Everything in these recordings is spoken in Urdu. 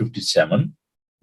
57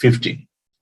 15।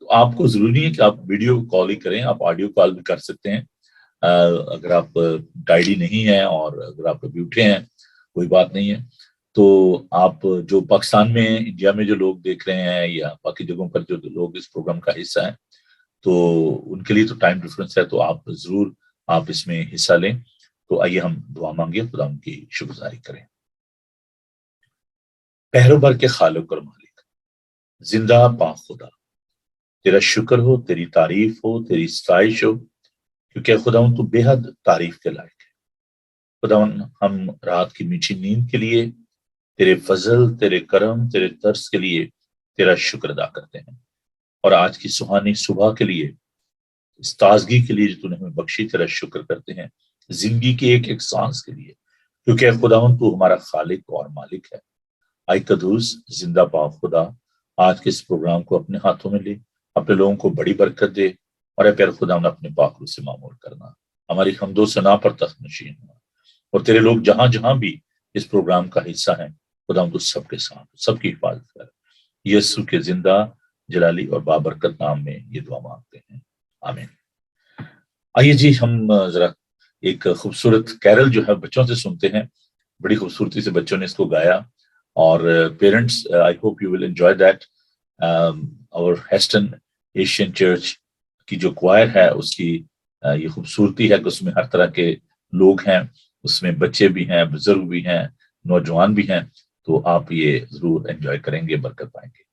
تو آپ کو ضروری نہیں ہے کہ آپ ویڈیو کال ہی کریں، آپ آڈیو کال بھی کر سکتے ہیں۔ اگر آپ ڈائیڈی نہیں ہے اور اگر آپ ابھی اٹھے ہیں کوئی بات نہیں ہے، تو آپ جو پاکستان میں انڈیا میں جو لوگ دیکھ رہے ہیں یا باقی جگہوں پر جو لوگ اس پروگرام کا حصہ ہیں، تو ان کے لیے تو ٹائم ڈفرینس ہے، تو آپ ضرور آپ اس میں حصہ لیں۔ تو آئیے ہم دعا مانگیں، خدا ان کی شکر گزاری کریں۔ پہرو بھر کے خالق اور مالک، زندہ پاک خدا، تیرا شکر ہو، تیری تعریف ہو، تیری ستائش ہو، کیونکہ خداوند تو بے حد تعریف کے لائق ہے۔ خداوند ہم رات کی میٹھی نیند کے لیے، تیرے فضل، تیرے کرم، تیرے ترس کے لیے تیرا شکر ادا کرتے ہیں، اور آج کی سہانی صبح کے لیے، اس تازگی کے لیے جو تو نے ہمیں بخشی، تیرا شکر کرتے ہیں، زندگی کی ایک ایک سانس کے لیے، کیونکہ خداوند تو ہمارا خالق اور مالک ہے۔ آئی قدوس زندہ پاک خدا، آج کے اس پروگرام کو اپنے ہاتھوں میں لے، اپنے لوگوں کو بڑی برکت دے، اور اے پیر خدا اپنے پاک روح سے معمول کرنا، ہماری حمد و ثنا پر تخت نشین ہونا، اور تیرے لوگ جہاں جہاں بھی اس پروگرام کا حصہ ہیں، خدا تو سب کے ساتھ، سب کی حفاظت کر۔ یسوع کے زندہ جلالی اور بابرکت نام میں یہ دعا مانگتے ہیں، آمین۔ آئیے جی، ہم ذرا ایک خوبصورت کیرل جو ہے بچوں سے سنتے ہیں۔ بڑی خوبصورتی سے بچوں نے اس کو گایا، اور parents I hope you will enjoy that. اور ہیسٹن ایشین چرچ کی جو کوائر ہے اس کی یہ خوبصورتی ہے کہ اس میں ہر طرح کے لوگ ہیں، اس میں بچے بھی ہیں، بزرگ بھی ہیں، نوجوان بھی ہیں، تو آپ یہ ضرور انجوائے کریں گے، برکت پائیں گے۔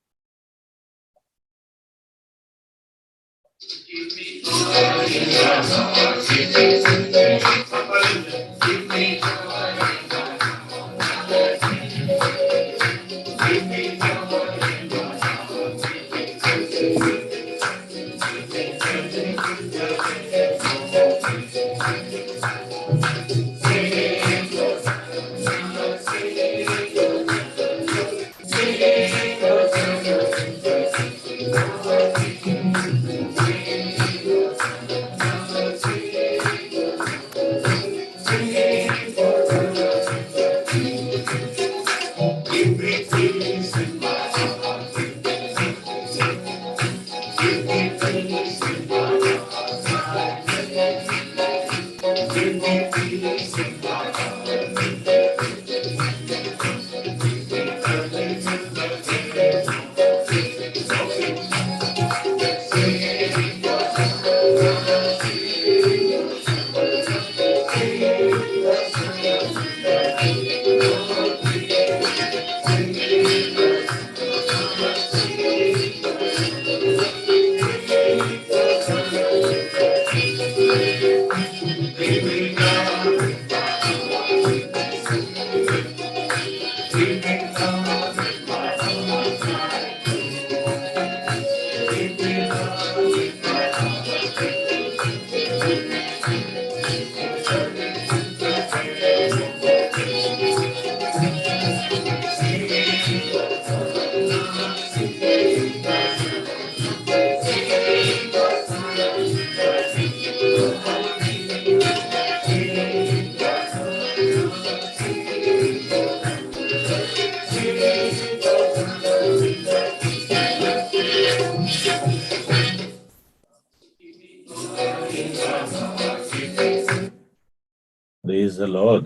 پریز دی لارڈ۔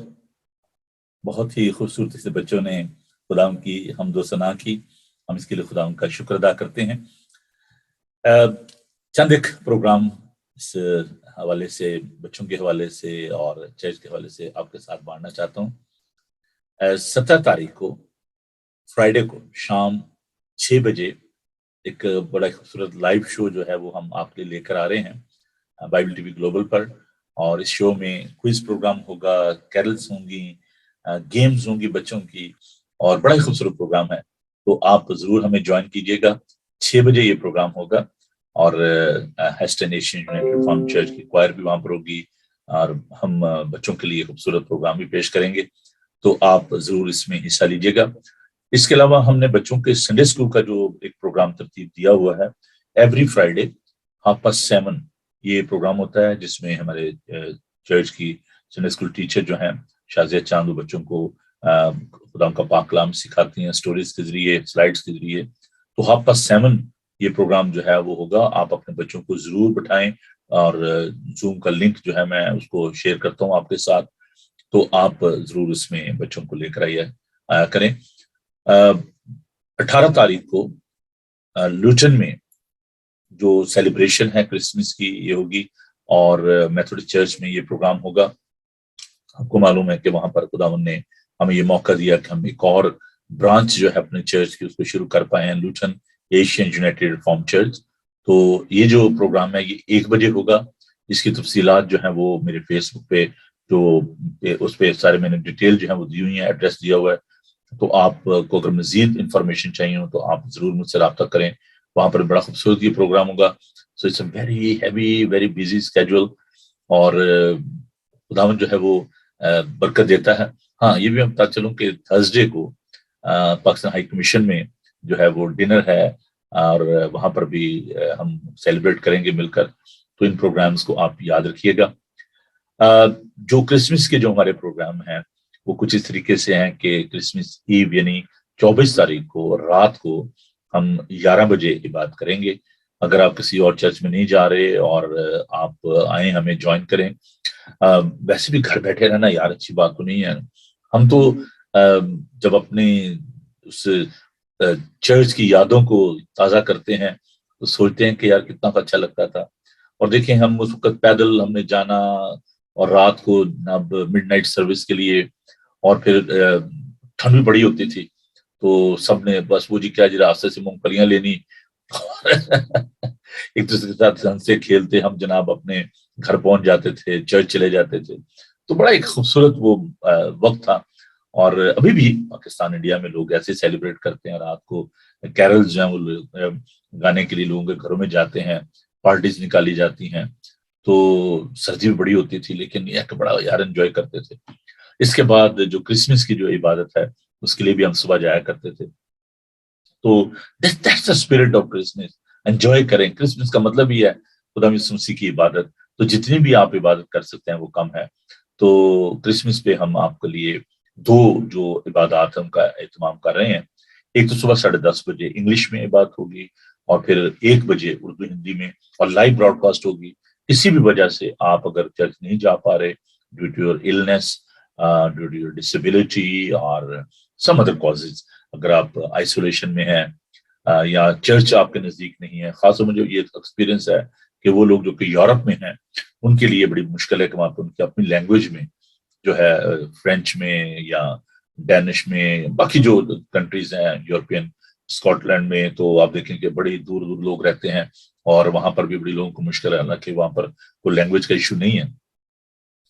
بہت ہی خوبصورتی سے بچوں نے خدا کی حمد و ثنا کی، ہم اس کے لیے خدا کا شکر ادا کرتے ہیں۔ چند ایک پروگرام اس حوالے سے، بچوں کے حوالے سے اور چرچ کے حوالے سے آپ کے ساتھ بانٹنا چاہتا ہوں۔ 17 تاریخ کو فرائیڈے کو شام 6 بجے ایک بڑا خوبصورت لائیو شو جو ہے وہ ہم آپ کے لے کر آ رہے ہیں بائبل ٹی وی گلوبل پر، اور اس شو میں کوئز پروگرام ہوگا، کیرلز ہوں گی، گیمز ہوں گی بچوں کی، اور بڑا ہی خوبصورت پروگرام ہے۔ تو آپ ضرور ہمیں جوائن کیجیے گا، 6 بجے یہ پروگرام ہوگا، اور ہیسٹن ایشین ریفارم چرچ کی کوائر بھی وہاں پر ہوگی، اور ہم بچوں کے لیے خوبصورت پروگرام بھی پیش کریں گے، تو آپ ضرور اس میں حصہ لیجیے گا۔ اس کے علاوہ ہم نے بچوں کے سنڈے اسکول کا جو ایک پروگرام ترتیب دیا ہوا ہے، ایوری فرائیڈے 7:30 یہ پروگرام ہوتا ہے، جس میں ہمارے چرچ کی سنڈے اسکول ٹیچر جو ہیں شازیہ چاند، بچوں کو خدا کا پاک کلام سکھاتی ہیں، سٹوریز کے ذریعے، سلائیڈز کے ذریعے۔ تو 7:30 یہ پروگرام جو ہے وہ ہوگا. آپ اپنے بچوں کو ضرور بٹھائیں, اور زوم کا لنک جو ہے میں اس کو شیئر کرتا ہوں آپ کے ساتھ, تو آپ ضرور اس میں بچوں کو لے کر آیا کریں. 18 تاریخ کو لوٹن میں جو سیلیبریشن ہے کرسمس کی یہ ہوگی, اور میتھوڈسٹ چرچ میں یہ پروگرام ہوگا. آپ کو معلوم ہے کہ وہاں پر خداوند نے ہمیں یہ موقع دیا کہ ہم ایک اور برانچ جو ہے اپنے چرچ کی اس کو شروع کر پائے ہیں, لوٹن ایشین یونائٹیڈ ریفارم چرچ. تو یہ جو پروگرام ہے یہ 1 بجے ہوگا. اس کی تفصیلات جو ہیں وہ میرے فیس بک پہ جو اس پہ سارے میں نے ڈیٹیل جو ہے وہ دی ہوئی ہیں, ایڈریس دیا ہوا ہے. تو آپ کو اگر مزید انفارمیشن چاہیے ہو تو آپ ضرور مجھ سے رابطہ کریں. وہاں پر بڑا خوبصورت یہ پروگرام ہوگا. So it's a very heavy very busy schedule, اور خداوند جو ہے وہ برکت دیتا ہے. ہاں یہ بھی ہم بتا چلوں کہ تھرسڈے کو پاکستان ہائی کمیشن میں جو ہے وہ ڈنر ہے, اور وہاں پر بھی ہم سیلیبریٹ کریں گے مل کر. تو ان پروگرامز کو آپ یاد رکھیے گا. جو کرسمس کے جو ہمارے پروگرام ہیں وہ کچھ اس طریقے سے ہیں کہ کرسمس ایو یعنی 24 تاریخ کو رات کو ہم 11 بجے عبادت کریں گے. اگر آپ کسی اور چرچ میں نہیں جا رہے اور آپ آئیں ہمیں جوائن کریں. ویسے بھی گھر بیٹھے رہنا یار اچھی بات تو نہیں ہے. ہم تو جب اپنی اس چرچ کی یادوں کو تازہ کرتے ہیں تو سوچتے ہیں کہ یار کتنا اچھا لگتا تھا. اور دیکھیں ہم اس وقت پیدل ہم نے جانا, اور رات کو اب مڈ نائٹ سروس کے لیے, اور پھر ٹھنڈ بھی بڑی ہوتی تھی تو سب نے بس وہ جی کیا جی راستے سے مونگ پھلیاں لینی, ایک دوسرے کے ساتھ ہنستے کھیلتے ہم جناب اپنے گھر پہنچ جاتے تھے, چرچ چلے جاتے تھے. تو بڑا ایک خوبصورت وہ وقت تھا. اور ابھی بھی پاکستان انڈیا میں لوگ ایسے سیلیبریٹ کرتے ہیں. رات کو کیرلز جو ہیں وہ گانے کے لیے لوگوں کے گھروں میں جاتے ہیں, پارٹیز نکالی جاتی ہیں. تو سردی بھی بڑی ہوتی تھی لیکن یہ کہ بڑا یار انجوائے کرتے تھے. اس کے بعد جو کرسمس کی جو عبادت ہے اس کے لیے بھی ہم صبح جایا کرتے تھے. تو that's the spirit of Christmas. Enjoy کریں. کرسمس کا مطلب یہ ہے خدا یسوع مسیح کی عبادت. تو جتنی بھی آپ عبادت کر سکتے ہیں وہ کم ہے. تو کرسمس پہ ہم آپ کے لیے 2 جو عبادات ہم کا اہتمام کر رہے ہیں. ایک تو صبح 10:30 بجے انگلش میں عبادت ہوگی, اور پھر 1 بجے اردو ہندی میں, اور لائیو براڈ کاسٹ ہوگی. کسی بھی وجہ سے آپ اگر چرچ نہیں جا پا رہے due to your illness, due to your disability اور سم ادر کازز, اگر آپ آئسولیشن میں ہیں یا چرچ آپ کے نزدیک نہیں ہے. خاص طور مجھے یہ ایکسپیرینس ہے کہ وہ لوگ جو کہ یورپ میں ہیں ان کے لیے بڑی مشکل ہے کہ وہاں پہ ان کی اپنی لینگویج میں جو ہے فرینچ میں یا ڈینش میں, باقی جو کنٹریز ہیں یورپین, اسکاٹ لینڈ میں, تو آپ دیکھیں کہ بڑی دور دور لوگ رہتے ہیں اور وہاں پر بھی بڑی لوگوں کو مشکل ہے. حالانکہ وہاں پر کوئی لینگویج کا ایشو نہیں ہے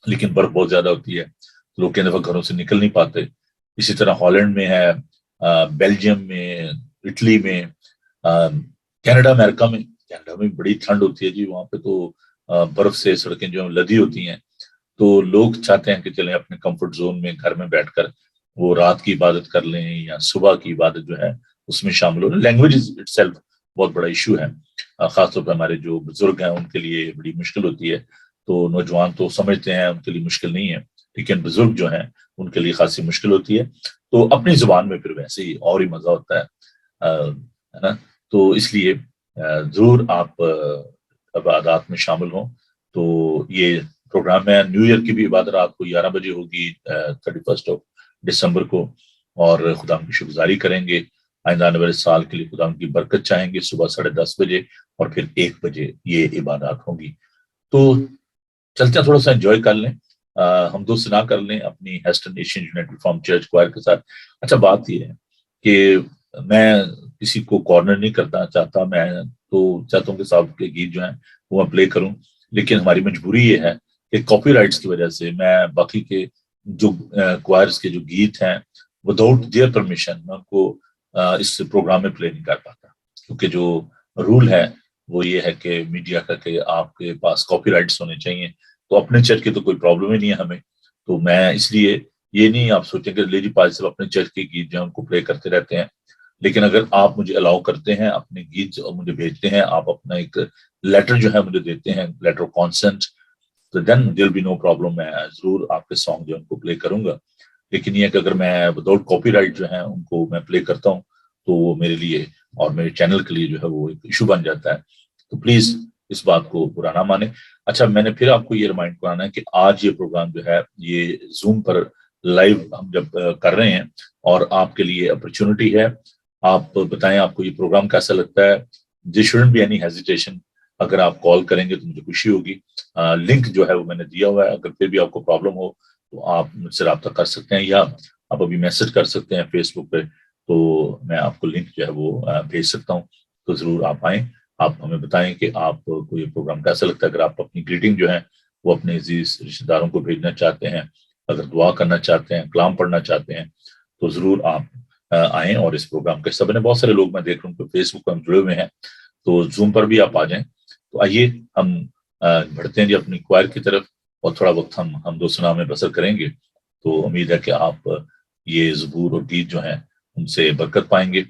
لیکن برف بہت زیادہ ہوتی ہے, لوگ کئی دفعہ گھروں سے نکل نہیں پاتے. اسی طرح ہالینڈ میں ہے, بیلجیم میں, اٹلی میں, کینیڈا امریکہ میں. کینیڈا میں بڑی ٹھنڈ ہوتی ہے جی, وہاں پہ تو برف سے سڑکیں جو لدی ہوتی ہیں. تو لوگ چاہتے ہیں کہ چلیں اپنے کمفرٹ زون میں گھر میں بیٹھ کر وہ رات کی عبادت کر لیں یا صبح کی عبادت جو ہے اس میں شامل ہو. لینگویج اٹ سیلف بہت بڑا ایشو ہے, خاص طور پہ ہمارے جو بزرگ ہیں ان کے لیے بڑی مشکل ہوتی ہے. تو نوجوان تو سمجھتے ہیں ان کے لیے مشکل نہیں ہے, لیکن بزرگ جو ہیں ان کے لیے خاصی مشکل ہوتی ہے. تو اپنی زبان میں پھر ویسے ہی اور ہی مزہ ہوتا ہے نا. تو اس لیے ضرور آپ عبادات میں شامل ہوں. تو یہ پروگرام ہے. نیو ایئر کی بھی عبادت رات کو 11 بجے ہوگی 31 دسمبر کو, اور خدا کی شکرگزاری کریں گے آئندہ آنے والے سال کے لیے. خدا کی برکت چاہیں گے. صبح 10:30 بجے اور پھر 1 بجے یہ عبادات ہوں گی. تو چلتے ہیں تھوڑا سا انجوائے کر لیں, ہم دوست نہ کر لیں اپنی ہیسٹن ایشین یونائٹیڈ ریفارم چرچ کوائر کے ساتھ. اچھا بات یہ ہے کہ میں کسی کو کارنر نہیں کرنا چاہتا. میں تو چاہتا ہوں کہ صاحب کے گیت جو ہیں وہ میں پلے کروں, لیکن ہماری مجبوری یہ ہے کہ کاپی رائٹس کی وجہ سے میں باقی کے جو کوائرس کے جو گیت ہیں وداؤٹ دیئر پرمیشن میں ان کو اس پروگرام میں پلے نہیں کر پاتا, کیونکہ جو رول ہے وہ یہ ہے کہ میڈیا کا کہ آپ کے پاس کاپی رائٹس ہونے چاہیے. تو اپنے چرچ کی تو کوئی پرابلم ہی نہیں ہے ہمیں. تو میں اس لیے یہ نہیں آپ سوچیں کہ لیڈی پال صاحب اپنے چرچ کے گیت جو ہیں ان کو پلے کرتے رہتے ہیں, لیکن اگر آپ مجھے الاؤ کرتے ہیں اپنے گیت مجھے بھیجتے ہیں, آپ اپنا ایک لیٹر جو ہے مجھے دیتے ہیں, لیٹر آف کانسنٹ, تو دین دیر بی نو پرابلم. میں ضرور آپ کے سانگ جو ان کو پلے کروں گا. لیکن یہ کہ اگر میں وداؤٹ کاپی رائٹ جو ہے ان کو میں پلے کرتا ہوں تو وہ میرے لیے اور میرے چینل کے لیے جو ہے وہ ایک ایشو بن جاتا ہے. تو پلیز اس بات کو برا نہ مانے. اچھا میں نے پھر آپ کو یہ ریمائنڈ کرانا ہے کہ آج یہ پروگرام جو ہے یہ زوم پر لائیو ہم جب کر رہے ہیں اور آپ کے لیے اپرچونٹی ہے. آپ بتائیں آپ کو یہ پروگرام کیسا لگتا ہے. دیر شوڈنٹ بی اینی ہیزیٹیشن. اگر آپ کال کریں گے تو مجھے خوشی ہوگی. لنک جو ہے وہ میں نے دیا ہوا ہے. اگر پھر بھی آپ کو پرابلم ہو تو آپ مجھ سے رابطہ کر سکتے ہیں یا آپ ابھی میسج کر سکتے ہیں فیس بک پہ. تو میں آپ کو لنک جو ہے وہ بھیج سکتا ہوں. تو ضرور آپ آئیں. آپ ہمیں بتائیں کہ آپ کو یہ پروگرام کیسا لگتا ہے. اگر آپ اپنی گریٹنگ جو ہے وہ اپنے عزیز رشتے داروں کو بھیجنا چاہتے ہیں, اگر دعا کرنا چاہتے ہیں, کلام پڑھنا چاہتے ہیں, تو ضرور آپ آئیں. اور اس پروگرام کے سب نے بہت سارے لوگ میں دیکھ رہا ہوں کہ فیس بک پر ہم جڑے ہوئے ہیں, تو زوم پر بھی آپ آ جائیں. تو آئیے ہم بڑھتے ہیں جی اپنی کوائر کی طرف, اور تھوڑا وقت ہم دو سنا میں بسر کریں گے. تو امید ہے کہ آپ یہ زبور اور گیت جو ہیں ان سے برکت پائیں گے.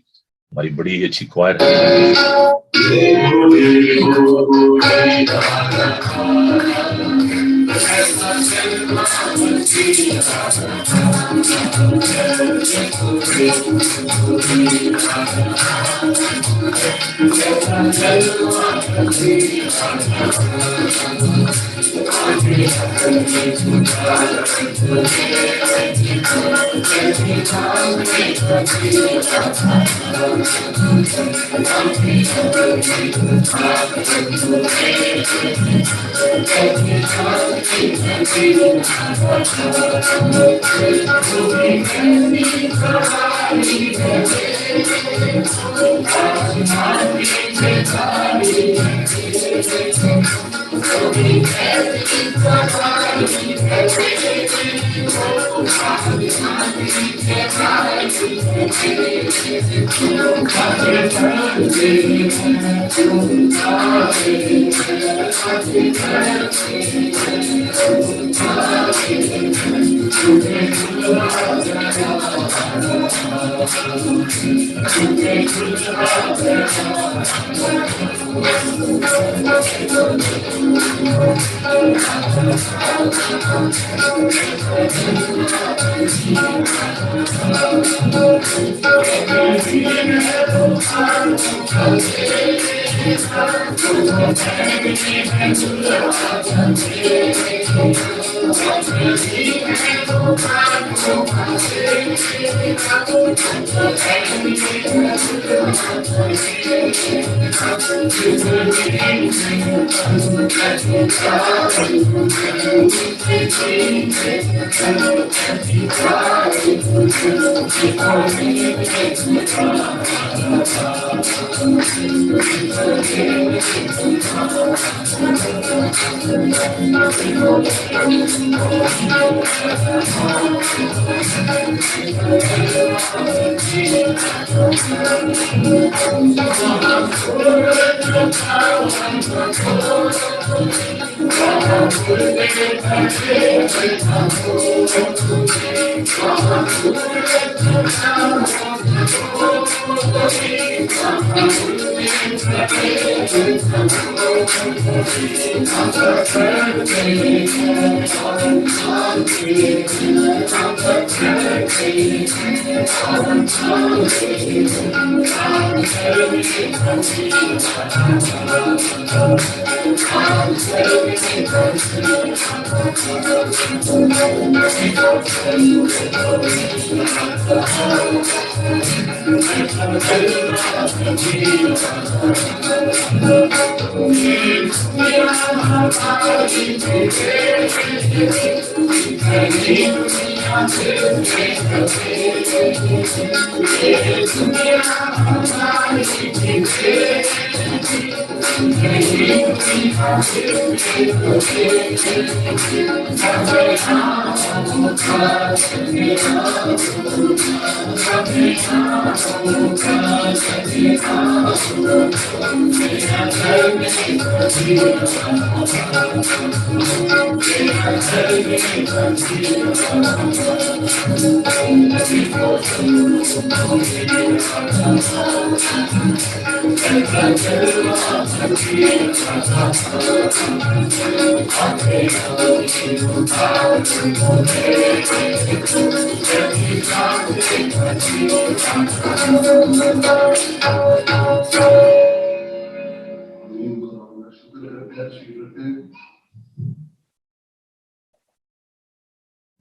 ہماری بڑی اچھی کوائر ہے.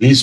20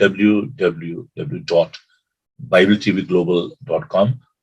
www.bibletvglobal.com,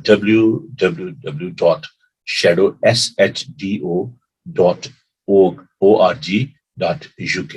www.shdo.org.uk।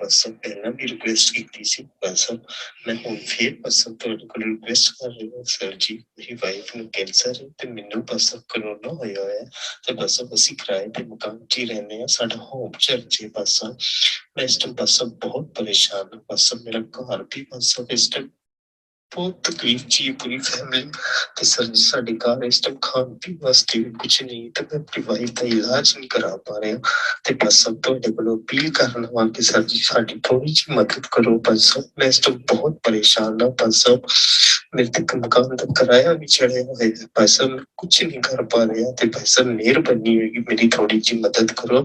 ਬਸ ਪਹਿਲਾਂ ਵੀ ਰਿਕੁਐਸਟ ਕੀਤੀ ਸੀ, ਬਸ ਮੈਂ ਹੁਣ ਫੇਰ ਬਸ ਤੁਹਾਡੇ ਕੋਲ ਰਿਕੁਐਸਟ ਕਰ ਰਿਹਾ ਸਰ ਜੀ, ਮੇਰੀ ਵਾਈਫ ਨੂੰ ਕੈਂਸਰ ਹੈ ਤੇ ਮੈਨੂੰ ਬਸ ਕਰੋਨਾ ਹੋਇਆ ਹੈ ਤੇ ਬਸ ਅਸੀਂ ਕਿਰਾਏ ਤੇ ਮਕਾਨ 'ਚ ਹੀ ਰਹਿੰਦੇ ਆ, ਸਾਡਾ ਹੋਮ ਚਰਚ ਹੈ। ਬਸ ਮੈਂ ਇਸ ਟਾਈਮ ਬਸ ਬਹੁਤ ਪਰੇਸ਼ਾਨ ਹਾਂ, ਬਸ ਮੇਰਾ ਘਰ ਵੀ ਬਸ ਇਸ ਟਾਈਮ ਬਹੁਤ ਤਕਲੀਫ ਜੀ ਪੂਰੀ ਫੈਮਿਲੀ ਤੇ ਸਰ ਜੀ ਸਾਡੇ ਘਰ ਇਸ ਟਾਈਮ ਖਾਣ ਪੀਣ ਵਾਸਤੇ ਵੀ ਕੁਝ ਨਹੀਂ ਤੇ ਮੈਂ ਆਪਣੀ ਵਾਈਫ ਦਾ ਇਲਾਜ ਨਹੀਂ ਕਰਾ ਪਾ ਰਿਹਾ ਤੇ ਬਸ ਸਭ ਤੁਹਾਡੇ ਕੋਲੋਂ ਅਪੀਲ ਕਰਨ ਵਾਂ ਕਿ ਸਰ ਜੀ ਸਾਡੀ ਥੋੜੀ ਜਿਹੀ ਮਦਦ ਕਰੋ ਬਸ ਮੈਂ ਇਸ ਟਾਈਮ ਬਹੁਤ ਪਰੇਸ਼ਾਨ ਹਾਂ ਬਸ ਮੇਰੇ ਤੇ ਮਕਾਨ ਦਾ ਕਿਰਾਇਆ ਵੀ ਚੜਿਆ ਹੋਇਆ ਹੈ ਬਸ ਮੈਂ ਕੁਝ ਨਹੀਂ ਕਰ ਪਾ ਰਿਹਾ ਤੇ ਬਸ ਮਿਹਰਬਾਨੀ ਹੋਏਗੀ ਮੇਰੀ ਥੋੜੀ ਜਿਹੀ ਮਦਦ ਕਰੋ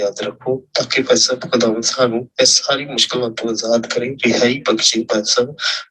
ਯਾਦ ਰੱਖੋ ਤਾਂ ਕਿ ਭਾਈ ਸਾਹਿਬ ਖੁਦਾਵੰਦ ਸਾਨੂੰ ਇਸ ਸਾਰੀ ਮੁਸ਼ਕਲਾਂ ਤੋਂ ਆਜ਼ਾਦ ਕਰੇ ਰਿਹਾਈ ਬਖਸ਼ੇ ਭਾਈ ਸਾਹਿਬ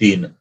3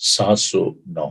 709।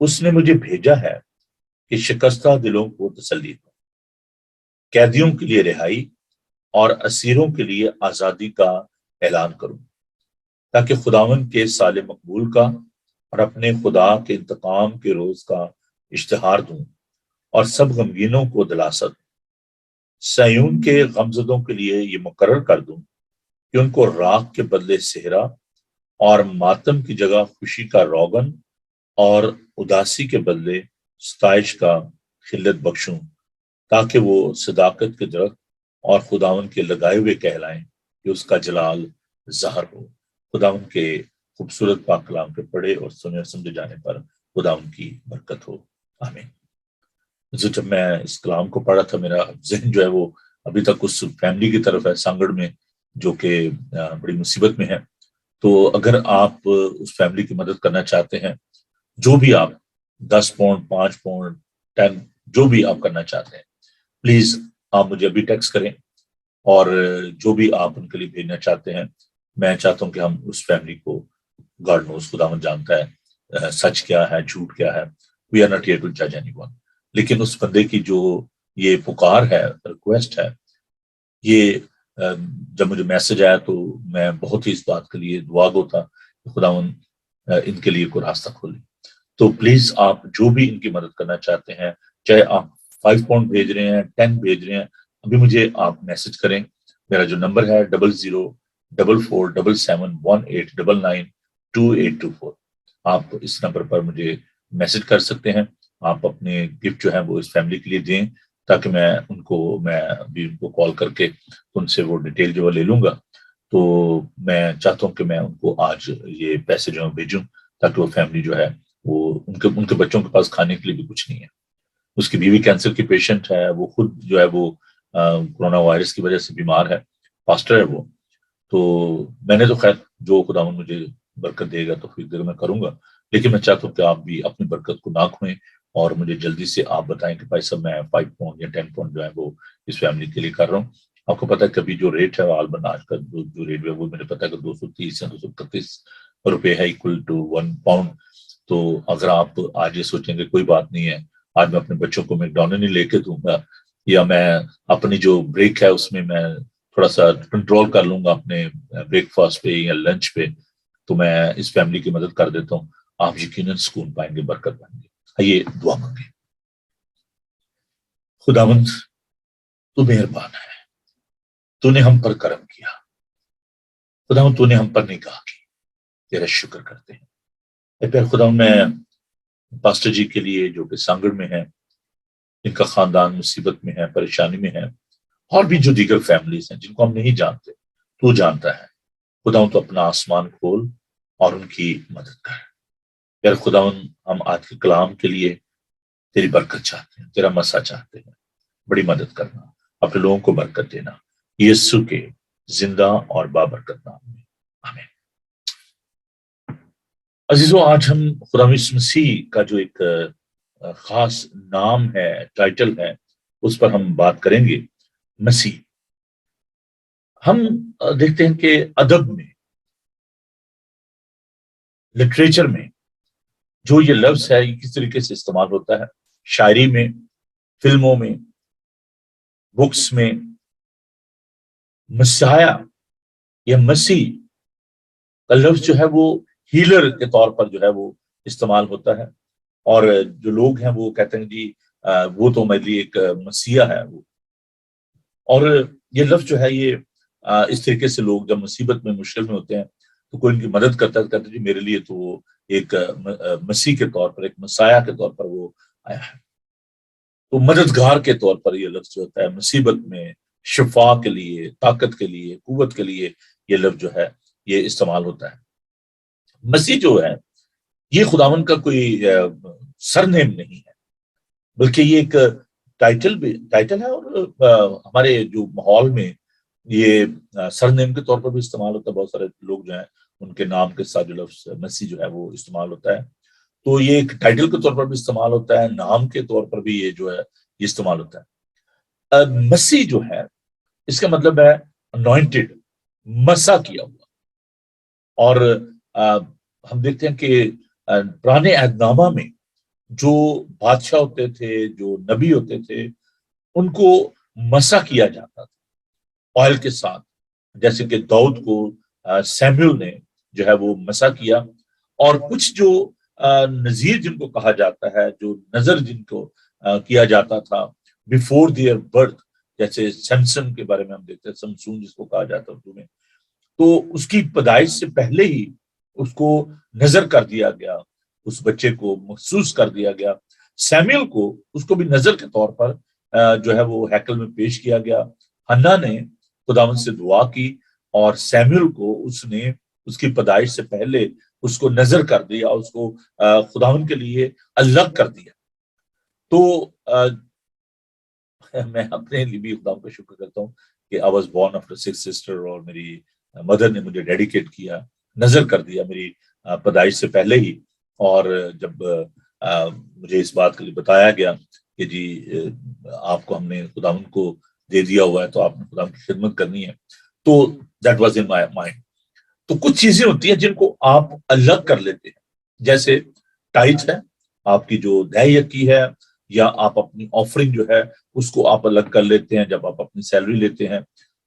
اس نے مجھے بھیجا ہے کہ شکستہ دلوں کو تسلی دوں، قیدیوں کے لیے رہائی اور اسیروں کے لیے آزادی کا اعلان کروں، تاکہ خداوند کے سال مقبول کا اور اپنے خدا کے انتقام کے روز کا اشتہار دوں اور سب غمگینوں کو دلاسا دوں۔ سیون کے غمزدوں کے لیے یہ مقرر کر دوں کہ ان کو راکھ کے بدلے صحرا اور ماتم کی جگہ خوشی کا روغن اور اداسی کے بدلے ستائش کا خلت بخشوں، تاکہ وہ صداقت کے درخت اور خداوند کے لگائے ہوئے کہلائیں کہ اس کا جلال ظاہر ہو۔ خداوند کے خوبصورت پاک کلام کے پڑھے اور سنے اور سمجھے جانے پر خداوند کی برکت ہو، آمین۔ جب میں اس کلام کو پڑھا تھا، میرا ذہن جو ہے وہ ابھی تک اس فیملی کی طرف ہے سانگڑ میں، جو کہ بڑی مصیبت میں ہے۔ تو اگر آپ اس فیملی کی مدد کرنا چاہتے ہیں، جو بھی آپ 10 پاؤنڈ 5 پاؤنڈ 10 جو بھی آپ کرنا چاہتے ہیں، پلیز آپ مجھے ابھی ٹیکسٹ کریں، اور جو بھی آپ ان کے لیے بھیجنا چاہتے ہیں، میں چاہتا ہوں کہ ہم اس فیملی کو، گاڈ نوز، خداوند جانتا ہے سچ کیا ہے جھوٹ کیا ہے، we are not here to جج اینی ون، لیکن اس بندے کی جو یہ پکار ہے، ریکویسٹ ہے، یہ جب مجھے میسج آیا تو میں بہت ہی اس بات کے لیے دعا گو تھا کہ خداوند ان کے لیے کوئی راستہ کھولے۔ تو پلیز آپ جو بھی ان کی مدد کرنا چاہتے ہیں، چاہے آپ 5 پاؤنڈ بھیج رہے ہیں 10 بھیج رہے ہیں، ابھی مجھے آپ میسج کریں۔ میرا جو نمبر ہے 00447718992824، آپ اس نمبر پر مجھے میسج کر سکتے ہیں۔ آپ اپنے گفٹ جو ہے وہ اس فیملی کے لیے دیں، تاکہ میں ابھی ان کو کال کر کے ان سے وہ ڈیٹیل جو لے لوں گا۔ تو میں چاہتا ہوں کہ میں ان کو آج یہ پیسے جو ہے بھیجوں، تاکہ وہ فیملی جو ہے وہ ان کے بچوں کے پاس کھانے کے لیے بھی کچھ نہیں ہے۔ اس کی بیوی کینسر کی پیشنٹ ہے، وہ خود جو ہے وہ کورونا وائرس کی وجہ سے بیمار ہے، پاسٹر ہے وہ۔ تو میں نے تو خیر جو خداوند مجھے برکت دے گا تو پھر میں کروں گا، لیکن میں چاہتا ہوں کہ آپ بھی اپنی برکت کو نہ کھوئیں، اور مجھے جلدی سے آپ بتائیں کہ بھائی صاحب میں 5 پاؤنڈ یا 10 پاؤنڈ جو ہے وہ اس فیملی کے لیے کر رہا ہوں۔ آپ کو پتا ہے کبھی جو ریٹ ہے غالباً آج کا جو ریٹ ہے وہ مجھے پتا ہے کہ 230 یا 231 روپے ہے، equal to 1 پاؤنڈ۔ تو اگر آپ آج یہ سوچیں کہ کوئی بات نہیں ہے، آج میں اپنے بچوں کو میکڈونلڈ نہیں لے کے دوں گا، یا میں اپنی جو بریک ہے اس میں تھوڑا سا کنٹرول کر لوں گا اپنے بریک فاسٹ پہ یا لنچ پہ، تو میں اس فیملی کی مدد کر دیتا ہوں، آپ یقیناً سکون پائیں گے، برکت پائیں گے۔ آئیے دعا مانگیں۔ خداوند تو مہربان ہے، تو نے ہم پر کرم کیا، خداوند تو نے ہم پر نگاہ کی، تیرا شکر کرتے ہیں۔ اے پھر خداوند میں پاسٹر جی کے لیے جو کہ سانگڑ میں ہیں، جن کا خاندان مصیبت میں ہے، پریشانی میں ہے، اور بھی جو دیگر فیملیز ہیں جن کو ہم نہیں جانتے، تو جانتا ہے۔ خداوند تو اپنا آسمان کھول اور ان کی مدد کر۔ یار خداوند ہم آج کے کلام کے لیے تیری برکت چاہتے ہیں، تیرا مسا چاہتے ہیں، بڑی مدد کرنا، اپنے لوگوں کو برکت دینا، یسوع کے زندہ اور بابرکت نام میں، آمین۔ عزیزو، آج ہم خدا یسوع مسیح کا جو ایک خاص نام ہے، ٹائٹل ہے، اس پر ہم بات کریں گے، مسیح۔ ہم دیکھتے ہیں کہ ادب میں، لٹریچر میں جو یہ لفظ ہے یہ کس طریقے سے استعمال ہوتا ہے، شاعری میں، فلموں میں، بکس میں، مسیحا یا مسیح کا لفظ جو ہے وہ ہیلر کے طور پر جو ہے وہ استعمال ہوتا ہے، اور جو لوگ ہیں وہ کہتے ہیں جی وہ تو میرے لیے ایک مسیحا ہے وہ۔ اور یہ لفظ جو ہے یہ اس طریقے سے لوگ جب مصیبت میں، مشکل میں ہوتے ہیں تو کوئی ان کی مدد کرتا ہے، کہتے ہیں جی میرے لیے تو وہ ایک مسیح کے طور پر، ایک مسیحا کے طور پر وہ آیا ہے۔ تو مددگار کے طور پر یہ لفظ جو ہوتا ہے، مصیبت میں شفا کے لیے، طاقت کے لیے، قوت کے لیے یہ لفظ جو ہے یہ استعمال ہوتا ہے۔ مسیح جو ہے یہ خداوند کا کوئی سرنیم نہیں ہے، بلکہ یہ ایک ٹائٹل ہے، اور ہمارے جو ماحول میں یہ سرنیم کے طور پر بھی استعمال ہوتا ہے۔ بہت سارے لوگ جو ہیں ان کے نام کے ساتھ جو لفظ مسیح جو ہے وہ استعمال ہوتا ہے، تو یہ ایک ٹائٹل کے طور پر بھی استعمال ہوتا ہے، نام کے طور پر بھی یہ جو ہے یہ استعمال ہوتا ہے۔ مسیح جو ہے اس کا مطلب ہے انوائنٹڈ، مسا کیا ہوا۔ اور ہم دیکھتے ہیں کہ پرانے عہد نامہ میں جو بادشاہ ہوتے تھے، جو نبی ہوتے تھے، ان کو مسا کیا جاتا تھا آئل کے ساتھ، جیسے کہ داؤد کو سیموئل نے جو ہے وہ مسا کیا، اور کچھ جو نذیر جن کو کہا جاتا ہے، جو نظر جن کو کیا جاتا تھا بیفور دیئر برتھ، جیسے سمسن کے بارے میں ہم دیکھتے ہیں، سمسون جس کو کہا جاتا ہے اردو میں، تو اس کی پیدائش سے پہلے ہی اس کو نظر کر دیا گیا، اس بچے کو مخصوص کر دیا گیا۔ سیموئل کو اس کو بھی نظر کے طور پر جو ہے وہ ہیکل میں پیش کیا گیا۔ حنا نے خداوند سے دعا کی اور سیموئل کو اس نے اس کی پیدائش سے پہلے اس کو نظر کر دیا، اس کو خداوند کے لیے الگ کر دیا۔ تو میں اپنے لیے بھی خدا کا شکر کرتا ہوں کہ I was born after 6 sister, اور میری مدر نے مجھے ڈیڈیکیٹ کیا، نظر کر دیا میری پیدائش سے پہلے ہی۔ اور جب مجھے اس بات کے لیے بتایا گیا کہ جی آپ کو ہم نے خداوند کو دے دیا ہوا ہے، تو آپ نے خداوند کی خدمت کرنی ہے، تو that was in my mind. تو کچھ چیزیں ہوتی ہیں جن کو آپ الگ کر لیتے ہیں، جیسے ٹائٹ ہے، آپ کی جو دہی کی ہے، یا آپ اپنی آفرنگ جو ہے اس کو آپ الگ کر لیتے ہیں۔ جب آپ اپنی سیلری لیتے ہیں